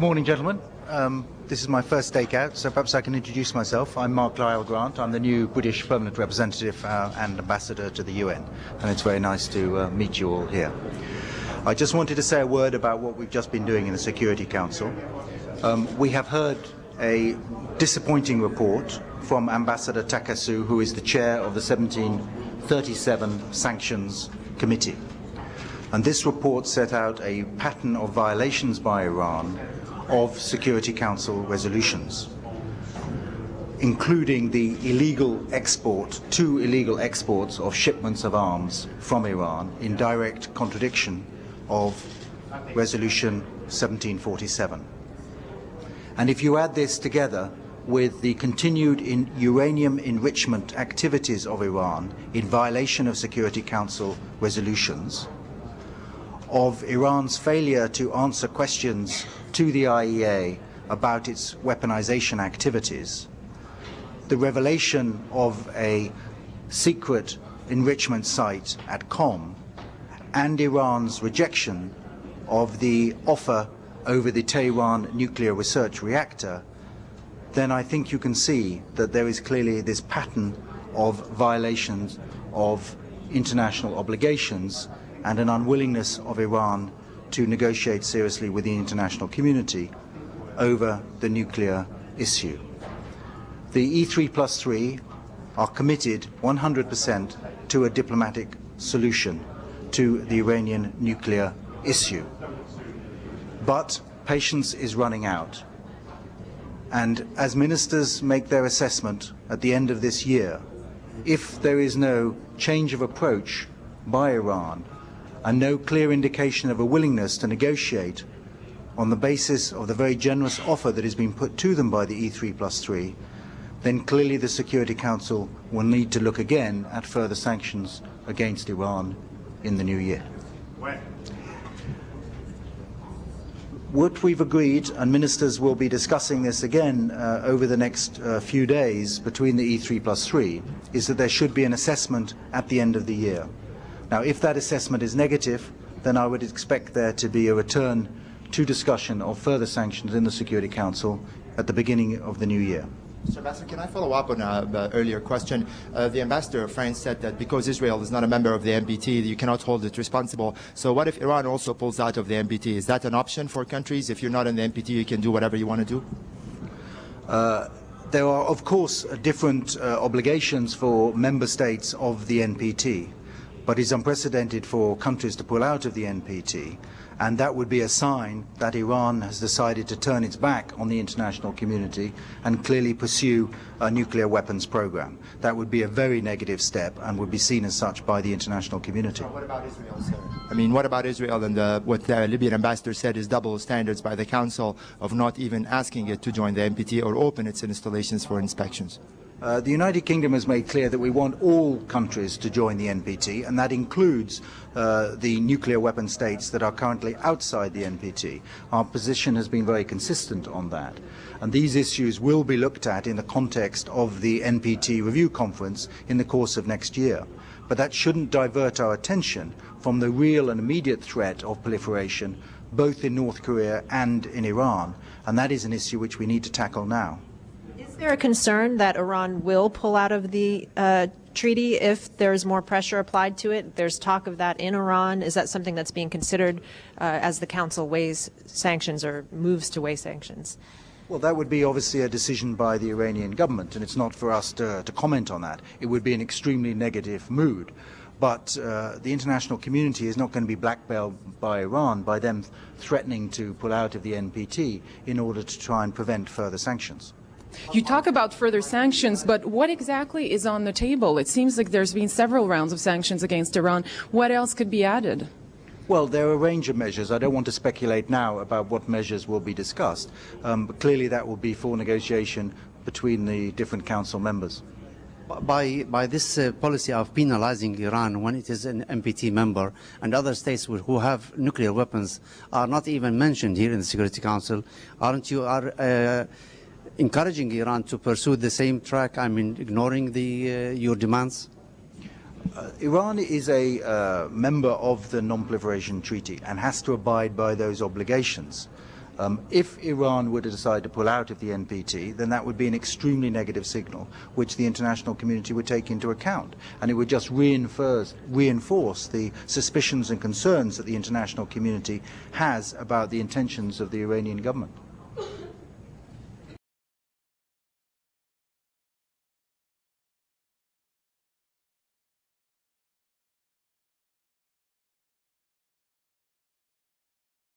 morning, gentlemen. This is my first stakeout, so perhaps I can introduce myself. I'm Mark Lyall Grant. I'm the new British Permanent Representative and Ambassador to the UN, and it's very nice to meet you all here. I just wanted to say a word about what we've just been doing in the Security Council. We have heard a disappointing report from Ambassador Takasu, who is the chair of the 1737 Sanctions Committee. And this report set out a pattern of violations by Iran of Security Council resolutions, including the two illegal exports of shipments of arms from Iran in direct contradiction of Resolution 1747. And if you add this together with the continued uranium enrichment activities of Iran in violation of Security Council resolutions, of Iran's failure to answer questions to the IEA about its weaponization activities, the revelation of a secret enrichment site at Qom, and Iran's rejection of the offer over the Tehran nuclear research reactor, then I think you can see that there is clearly this pattern of violations of international obligations and an unwillingness of Iran to negotiate seriously with the international community over the nuclear issue. The E3+3 are committed 100% to a diplomatic solution to the Iranian nuclear issue. But patience is running out. And as ministers make their assessment at the end of this year, if there is no change of approach by Iran and no clear indication of a willingness to negotiate on the basis of the very generous offer that has been put to them by the E3+3, then clearly the Security Council will need to look again at further sanctions against Iran in the new year. What we've agreed, and ministers will be discussing this again over the next few days between the E3+3, is that there should be an assessment at the end of the year. Now, if that assessment is negative, then I would expect there to be a return to discussion of further sanctions in the Security Council at the beginning of the new year. Mr. Ambassador, can I follow up on an earlier question? The Ambassador of France said that because Israel is not a member of the NPT, you cannot hold it responsible. So what if Iran also pulls out of the NPT? Is that an option for countries? If you're not in the NPT, you can do whatever you want to do? There are, of course, different obligations for member states of the NPT, but it's unprecedented for countries to pull out of the NPT. And that would be a sign that Iran has decided to turn its back on the international community and clearly pursue a nuclear weapons program. That would be a very negative step and would be seen as such by the international community. What about Israel, sir? I mean, what about Israel and what the Libyan ambassador said is double standards by the Council of not even asking it to join the NPT or open its installations for inspections? The United Kingdom has made clear that we want all countries to join the NPT, and that includes the nuclear weapon states that are currently outside the NPT. Our position has been very consistent on that. And these issues will be looked at in the context of the NPT review conference in the course of next year. But that shouldn't divert our attention from the real and immediate threat of proliferation, both in North Korea and in Iran. And that is an issue which we need to tackle now. Is there a concern that Iran will pull out of the treaty if there's more pressure applied to it? There's talk of that in Iran. Is that something that's being considered as the Council weighs sanctions or moves to weigh sanctions? Well, that would be obviously a decision by the Iranian government, and it's not for us to comment on that. It would be an extremely negative mood. But the international community is not going to be blackmailed by Iran by them threatening to pull out of the NPT in order to try and prevent further sanctions. You talk about further sanctions, but what exactly is on the table? It seems like there's been several rounds of sanctions against Iran. What else could be added? Well, there are a range of measures. I don't want to speculate now about what measures will be discussed, but clearly that will be for negotiation between the different council members. By this policy of penalizing Iran when it is an NPT member and other states who have nuclear weapons are not even mentioned here in the Security Council, aren't you encouraging Iran to pursue the same track, I mean, ignoring your demands? Iran is a member of the Non-Proliferation Treaty and has to abide by those obligations. If Iran were to decide to pull out of the NPT, then that would be an extremely negative signal, which the international community would take into account, and it would just reinforce the suspicions and concerns that the international community has about the intentions of the Iranian government.